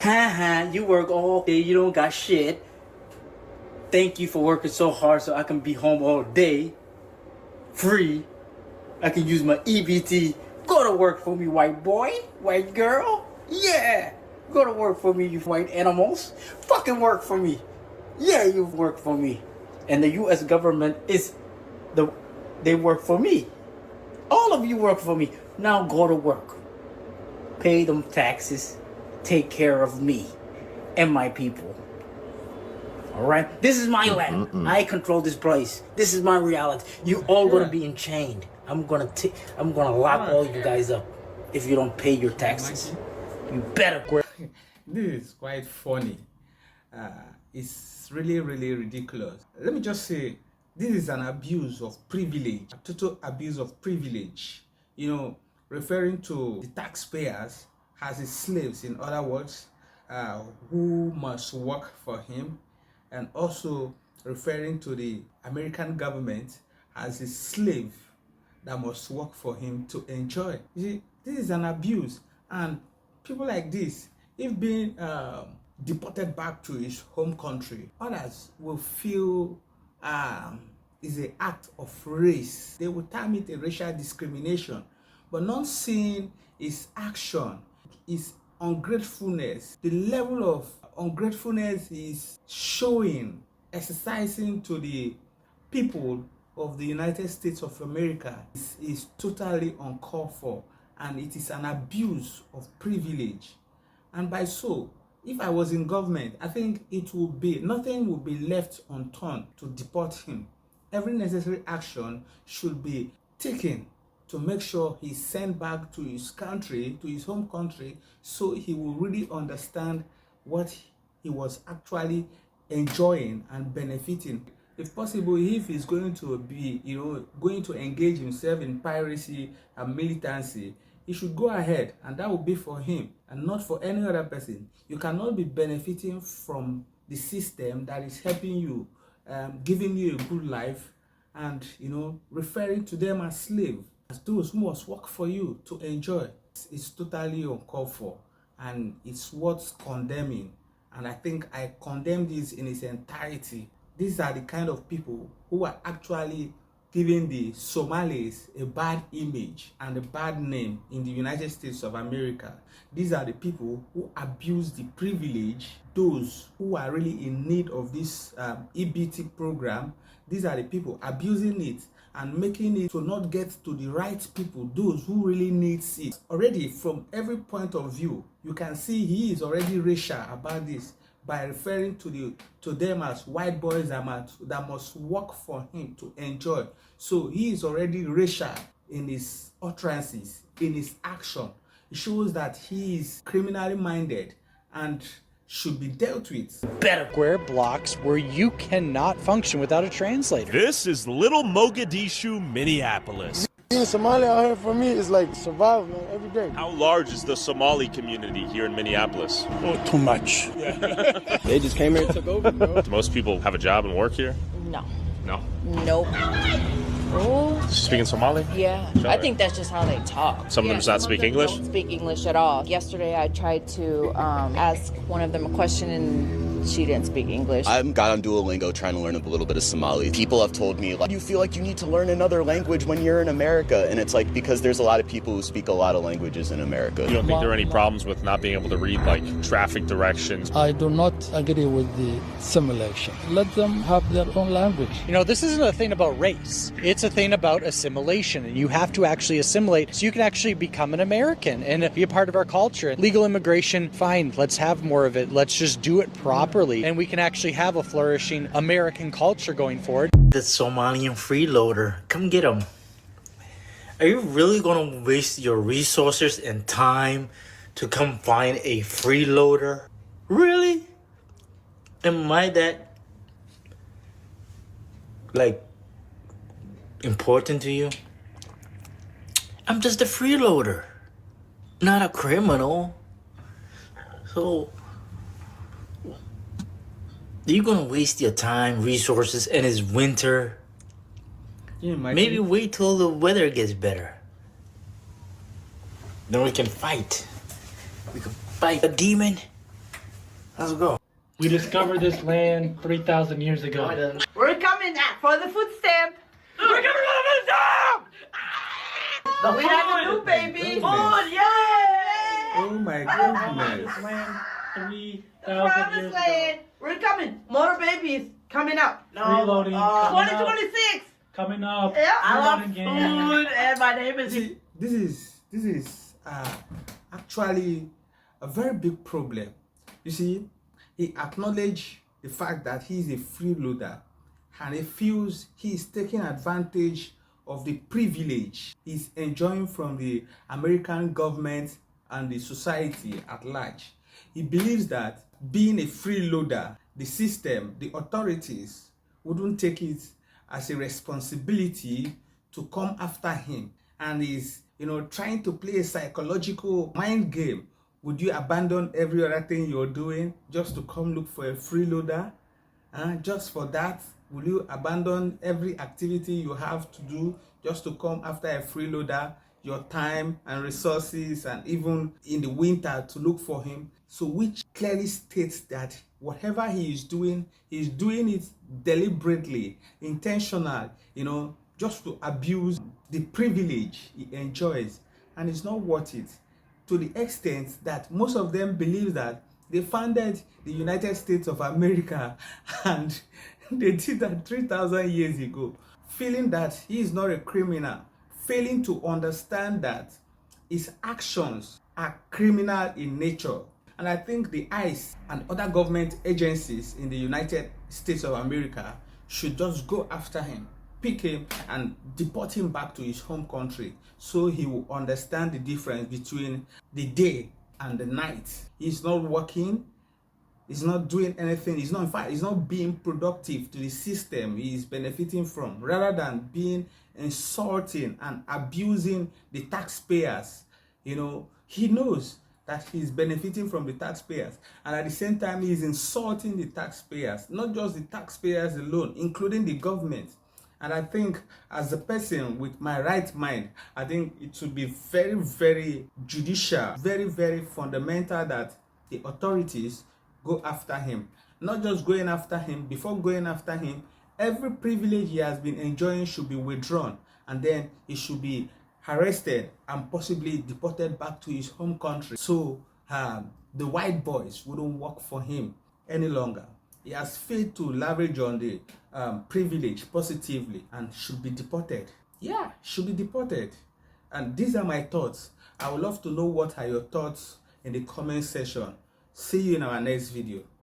Haha, you work all day, you don't got shit. Thank you for working so hard so I can be home all day. Free. I can use my EBT. Go to work for me, white boy, white girl. Yeah. Go to work for me, you white animals. Fucking work for me. Yeah, you work for me. And the US government they work for me. All of you work for me. Now go to work. Pay them taxes. Take care of me and my people. All right? This is my land. I control this place. This is my reality. You all gonna be enchained. I'm gonna lock all you guys up if you don't pay your taxes. You better. This is quite funny. It's really ridiculous. Let me just say, this is an abuse of privilege, a total abuse of privilege. You know, referring to the taxpayers as his slaves, in other words, who must work for him, and also referring to the American government as his slave that must work for him to enjoy. You see, this is an abuse, and people like this, if being deported back to his home country, others will feel is an act of race. They will term it a racial discrimination, but not seeing his action, his ungratefulness, the level of ungratefulness is showing, exercising to the people of the United States of America is totally uncalled for, and it is an abuse of privilege. And by so, if I was in government, I think nothing will be left unturned to deport him. Every necessary action should be taken to make sure he's sent back to his country, to his home country, so he will really understand what he was actually enjoying and benefiting. If possible, if he's going to be, going to engage himself in piracy and militancy, he should go ahead, and that will be for him and not for any other person. You cannot be benefiting from the system that is helping you, giving you a good life, and referring to them as slaves, as those who must work for you to enjoy. It's totally uncalled for, and it's worth condemning. And I think I condemn this in its entirety. These are the kind of people who are actually giving the Somalis a bad image and a bad name in the United States of America. These are the people who abuse the privilege, those who are really in need of this EBT program. These are the people abusing it and making it to not get to the right people, those who really need it. Already, from every point of view, you can see he is already racial about this by referring to them as white boys that must work for him to enjoy. So he is already racial in his utterances, in his action. It shows that he is criminally minded and should be dealt with. Better square blocks where you cannot function without a translator. This is Little Mogadishu, Minneapolis. Being Somali out here for me is like survival, man, every day. How large is the Somali community here in Minneapolis? Oh, too much. They just came here and took over, bro. Do most people have a job and work here? No. No? Nope. Oh. Speaking Somali? Yeah. I think that's just how they talk. Some of them does not speak English? Don't speak English at all. Yesterday I tried to ask one of them a question and she didn't speak English. I got on Duolingo trying to learn a little bit of Somali. People have told me, like, you feel like you need to learn another language when you're in America. And it's like, because there's a lot of people who speak a lot of languages in America. You don't think there are any problems with not being able to read, like, traffic directions? I do not agree with the assimilation. Let them have their own language. This isn't a thing about race. It's a thing about assimilation, and you have to actually assimilate so you can actually become an American and be a part of our culture. Legal immigration, fine, let's have more of it. Let's just do it properly, and we can actually have a flourishing American culture going forward. The Somalian freeloader, come get him. Are you really going to waste your resources and time to come find a freeloader? Really? Am I that, important to you? I'm just a freeloader, not a criminal. So, you're gonna waste your time, resources, and it's winter. Maybe wait till the weather gets better. Then we can fight. We can fight a demon Let's go. We discovered this land 3,000 years ago. We're coming for the food stamp. We're coming for the food stamp. We have a new baby. Goodness. Yay! Oh my This goodness. land 3,000 Promised years land. ago. We're coming. More babies coming up. Freeloading coming up. 2026. Coming up. Yeah, I love Freeloading gang. food, and my name is. See, this is actually a very big problem. You see, he acknowledged the fact that he is a freeloader, and he feels he is taking advantage of the privilege he's enjoying from the American government and the society at large. He believes that being a freeloader, the system, the authorities wouldn't take it as a responsibility to come after him, and is, trying to play a psychological mind game. Would you abandon every other thing you're doing just to come look for a freeloader? Just for that, will you abandon every activity you have to do just to come after a freeloader, your time and resources, and even in the winter to look for him? So which clearly states that whatever he is doing it deliberately, intentional, just to abuse the privilege he enjoys, and it's not worth it. To the extent that most of them believe that they founded the United States of America and they did that 3,000 years ago, feeling that he is not a criminal, failing to understand that his actions are criminal in nature. And I think the ICE and other government agencies in the United States of America should just go after him, pick him and deport him back to his home country, so he will understand the difference between the day and the night. He's not working, he's not doing anything, he's not being productive to the system he is benefiting from, rather than being insulting and abusing the taxpayers. He knows that he's benefiting from the taxpayers, and at the same time he is insulting the taxpayers, not just the taxpayers alone, including the government. And I think, as a person with my right mind, I think it would be very, very judicial, very, very fundamental that the authorities go after him. Not just going after him, before going after him, every privilege he has been enjoying should be withdrawn, and then he should be arrested and possibly deported back to his home country. So the white boys wouldn't work for him any longer. He has failed to leverage on the privilege positively and should be deported. Yeah, should be deported. And these are my thoughts. I would love to know what are your thoughts in the comment section. See you in our next video.